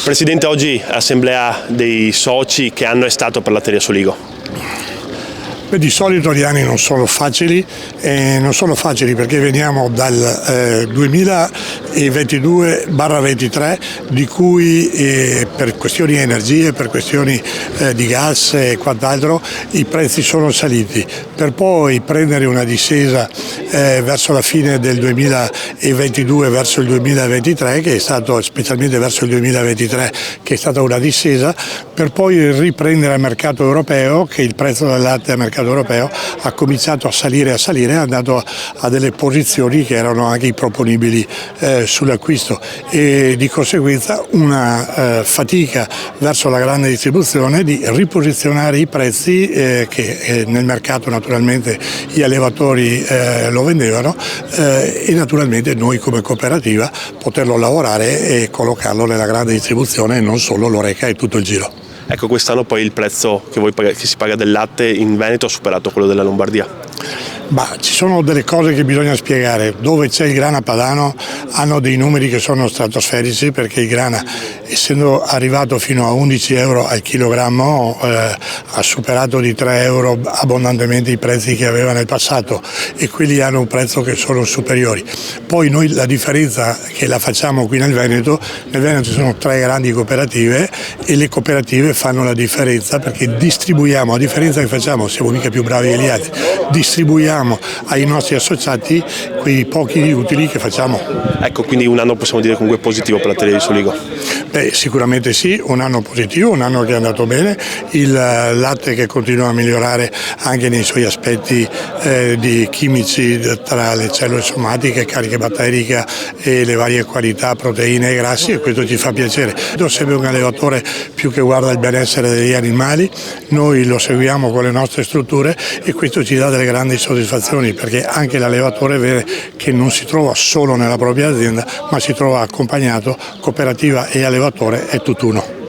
Presidente, oggi assemblea dei soci, che anno è stato per Latteria Soligo? Di solito gli anni non sono facili perché veniamo dal 2022-23 di cui per questioni di energie, per questioni di gas e quant'altro i prezzi sono saliti, per poi prendere una discesa verso la fine del 2022 verso il 2023, che è stato specialmente verso il 2023 che è stata una discesa, per poi riprendere al mercato europeo, che il prezzo del latte al mercato europeo ha cominciato a salire, è andato a delle posizioni che erano anche improponibili sull'acquisto, e di conseguenza una fatica verso la grande distribuzione di riposizionare i prezzi che nel mercato naturalmente gli allevatori lo vendevano, e naturalmente noi come cooperativa poterlo lavorare e collocarlo nella grande distribuzione e non solo l'Oreca e tutto il giro. Ecco, quest'anno poi il prezzo che si paga del latte in Veneto ha superato quello della Lombardia. Ma ci sono delle cose che bisogna spiegare. Dove c'è il grana padano hanno dei numeri che sono stratosferici, perché il grana, essendo arrivato fino a 11 euro al chilogrammo, ha superato di 3 euro abbondantemente i prezzi che aveva nel passato, e quelli hanno un prezzo che sono superiori. Poi noi la differenza che la facciamo qui nel Veneto ci sono 3 grandi cooperative, e le cooperative fanno la differenza, perché distribuiamo, a differenza che facciamo, siamo mica più bravi degli altri, distribuiamo ai nostri associati quei pochi utili che facciamo. Ecco, quindi un anno possiamo dire comunque positivo per Latteria di Soligo? Beh, sicuramente sì, un anno positivo, un anno che è andato bene, il latte che continua a migliorare anche nei suoi aspetti di chimici, tra le cellule somatiche, cariche batterica e le varie qualità, proteine e grassi, e questo ci fa piacere. Io seguo un allevatore più che guarda il benessere degli animali, noi lo seguiamo con le nostre strutture, e questo ci dà delle grandi soddisfazioni, perché anche l'allevatore vede che non si trova solo nella propria azienda, ma si trova accompagnato, cooperativa e allevatore è tutt'uno.